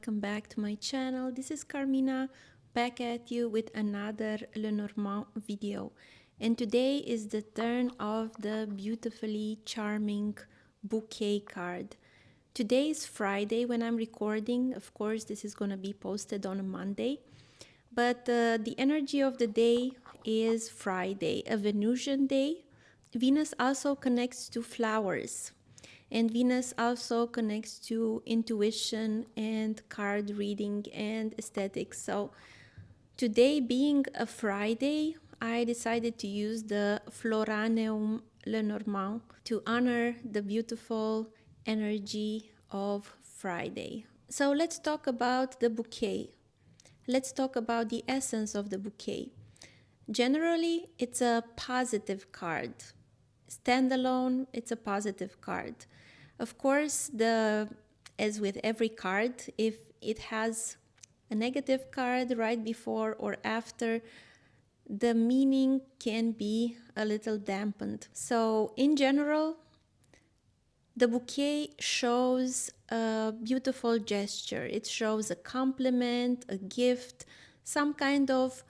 welcome back to my channel. This is Carmina back at you with another Lenormand video. And today is the turn of the beautifully charming Bouquet card. Today is Friday when I'm recording. Of course, this is going to be posted on a Monday. But the energy of the day is Friday, a Venusian day. Venus also connects to flowers. And Venus also connects to intuition and card reading and aesthetics. So today being a Friday, I decided to use the Floraneum Lenormand to honor the beautiful energy of Friday. So let's talk about the bouquet. Let's talk about the essence of the bouquet. Generally, it's a positive card. Standalone, it's a positive card. Of course, as with every card, if it has a negative card right before or after, the meaning can be a little dampened. So in general, the bouquet shows a beautiful gesture. It shows a compliment, a gift, some kind of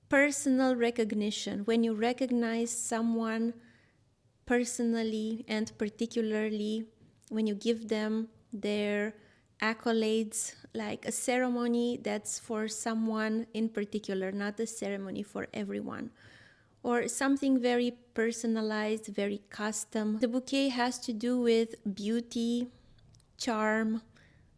personal recognition. When you recognize someone personally and particularly, when you give them their accolades, like a ceremony that's for someone in particular, not a ceremony for everyone, or something very personalized, very custom. The bouquet has to do with beauty, charm,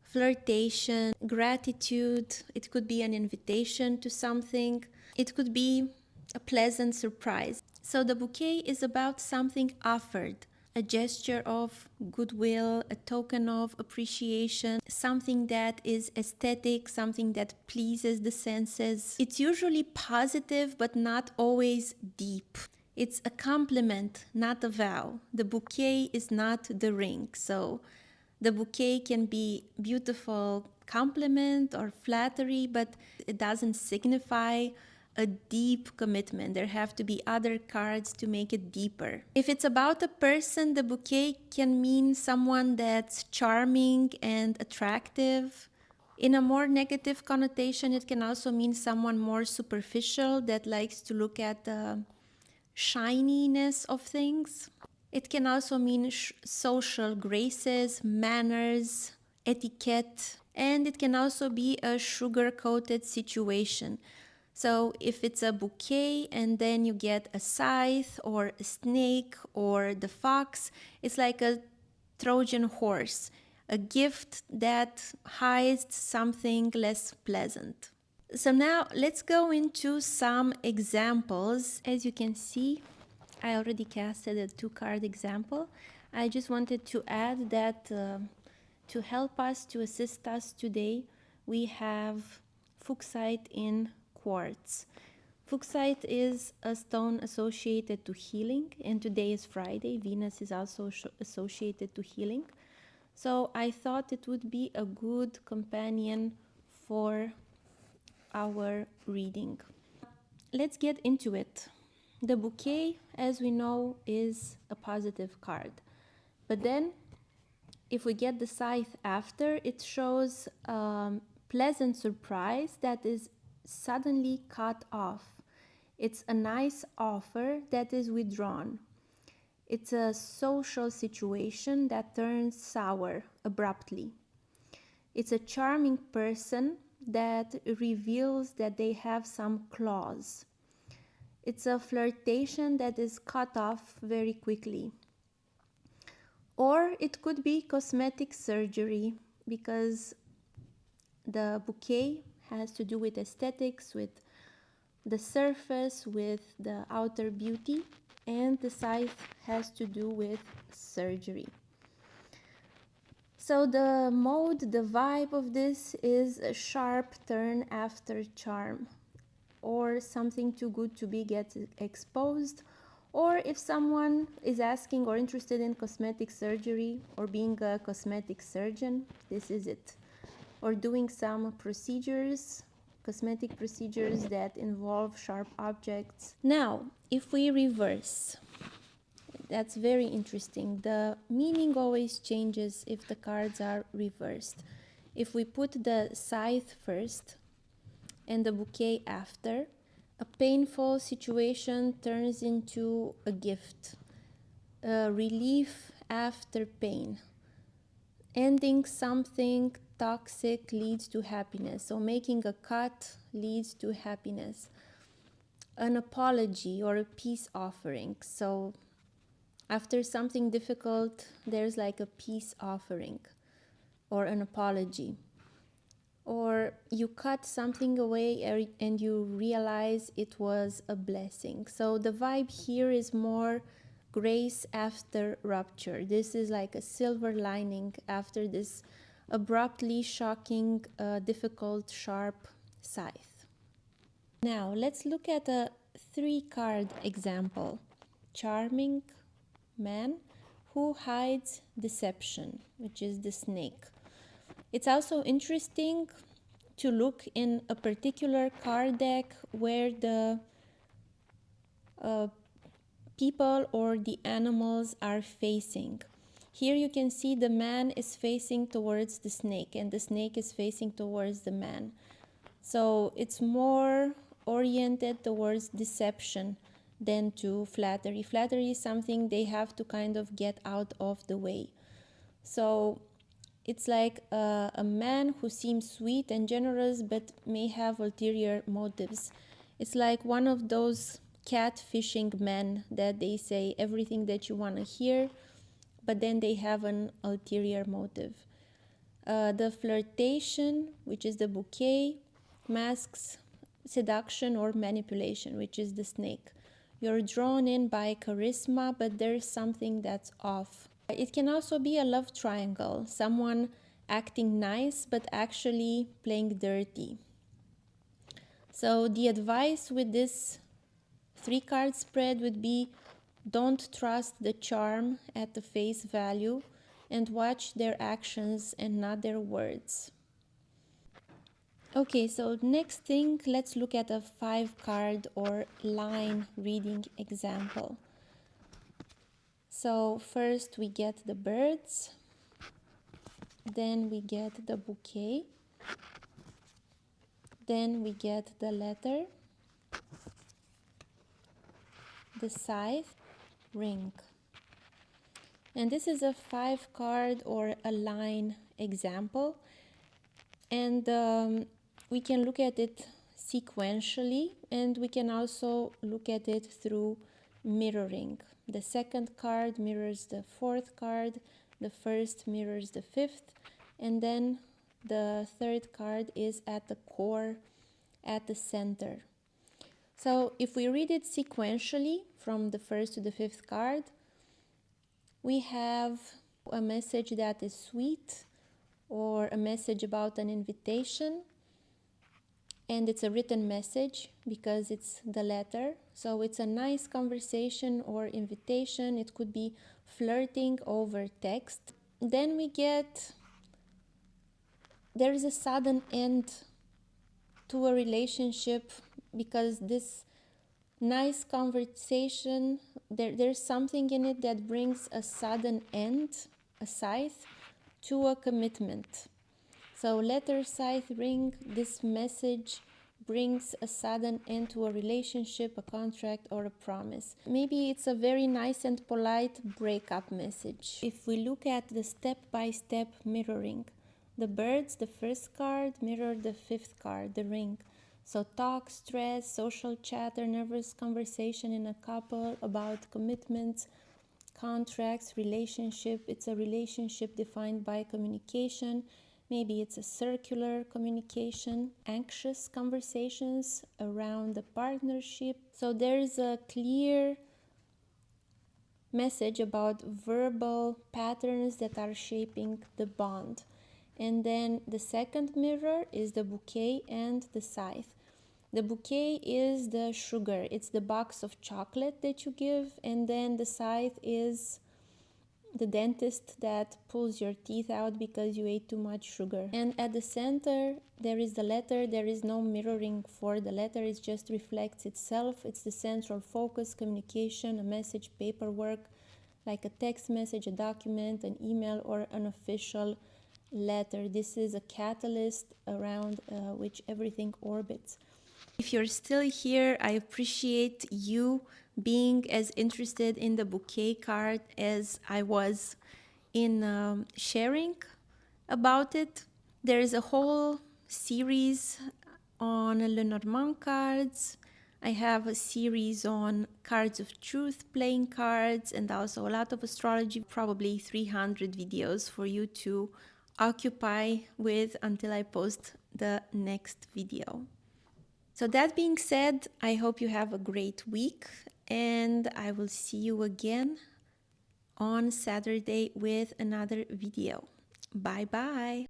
flirtation, gratitude. It could be an invitation to something. It could be a pleasant surprise. So the bouquet is about something offered, a gesture of goodwill, a token of appreciation, something that is aesthetic, something that pleases the senses. It's usually positive, but not always deep. It's a compliment, not a vow. The bouquet is not the ring. So the bouquet can be beautiful compliment or flattery, but it doesn't signify a deep commitment. There have to be other cards to make it deeper. If it's about a person, the bouquet can mean someone that's charming and attractive. In a more negative connotation, it can also mean someone more superficial that likes to look at the shininess of things. It can also mean social graces, manners, etiquette, and it can also be a sugar-coated situation. So if it's a bouquet and then you get a scythe or a snake or the fox, it's like a Trojan horse, a gift that hides something less pleasant. So now let's go into some examples. As you can see, I already casted a 2-card example. I just wanted to add that to help us, to assist us today, we have fuchsite in quartz. Fuchsite is a stone associated to healing, and today is Friday. Venus is also associated to healing. So I thought it would be a good companion for our reading. Let's get into it. The bouquet, as we know, is a positive card. But then, if we get the scythe after, it shows a pleasant surprise that is suddenly cut off. It's a nice offer that is withdrawn. It's a social situation that turns sour abruptly. It's a charming person that reveals that they have some claws. It's a flirtation that is cut off very quickly. Or it could be cosmetic surgery, because the bouquet has to do with aesthetics, with the surface, with the outer beauty, and the scythe has to do with surgery. So the mode, the vibe of this is a sharp turn after charm, or something too good to be gets exposed, or if someone is asking or interested in cosmetic surgery or being a cosmetic surgeon, this is it. Or doing some procedures, cosmetic procedures that involve sharp objects. Now, if we reverse, that's very interesting. The meaning always changes if the cards are reversed. If we put the scythe first and the bouquet after, a painful situation turns into a gift, a relief after pain. Ending something toxic leads to happiness. So making a cut leads to happiness. An apology or a peace offering. So after something difficult, there's like a peace offering or an apology. Or you cut something away and you realize it was a blessing. So the vibe here is more grace after rupture. This is like a silver lining after this abruptly shocking, difficult, sharp scythe. Now let's look at a 3-card example. Charming man who hides deception, which is the snake. It's also interesting to look in a particular card deck where the people or the animals are facing. Here you can see the man is facing towards the snake and the snake is facing towards the man. So it's more oriented towards deception than to flattery. Flattery is something they have to kind of get out of the way. So it's like a man who seems sweet and generous but may have ulterior motives. It's like one of those catfishing men that they say everything that you want to hear, but then they have an ulterior motive. The flirtation, which is the bouquet, masks seduction or manipulation, which is the snake. You're drawn in by charisma, but there's something that's off. It can also be a love triangle, someone acting nice but actually playing dirty. So the advice with this 3-card spread would be don't trust the charm at the face value and watch their actions and not their words. Okay, so next thing, let's look at a 5-card or line reading example. So first we get the birds, then we get the bouquet, then we get the letter, the scythe, ring. And this is a 5-card or a line example, and we can look at it sequentially and we can also look at it through mirroring. The 2nd card mirrors the 4th card, the 1st mirrors the 5th, and then the 3rd card is at the core, at the center. So if we read it sequentially from the 1st to the 5th card, we have a message that is sweet or a message about an invitation, and it's a written message because it's the letter. So it's a nice conversation or invitation. It could be flirting over text. Then we get, there is a sudden end to a relationship because this nice conversation, there's something in it that brings a sudden end, a scythe, to a commitment. So letter, scythe, ring, this message brings a sudden end to a relationship, a contract, or a promise. Maybe it's a very nice and polite breakup message. If we look at the step-by-step mirroring, the birds, the 1st card, mirror the 5th card, the ring. So talk, stress, social chatter, nervous conversation in a couple about commitments, contracts, relationship. It's a relationship defined by communication. Maybe it's a circular communication, anxious conversations around the partnership. So there's a clear message about verbal patterns that are shaping the bond. And then the 2nd mirror is the bouquet and the scythe. The bouquet is the sugar, it's the box of chocolate that you give, and then the scythe is the dentist that pulls your teeth out because you ate too much sugar. And at the center there is the letter. There is no mirroring for the letter, it just reflects itself. It's the central focus, communication, a message, paperwork, like a text message, a document, an email, or an official letter. This is a catalyst around which everything orbits. If you're still here, I appreciate you being as interested in the bouquet card as I was in sharing about it. There is a whole series on Lenormand cards. I have a series on cards of truth playing cards, and also a lot of astrology, probably 300 videos for you to occupy with until I post the next video. So that being said, I hope you have a great week, and I will see you again on Saturday with another video. Bye bye.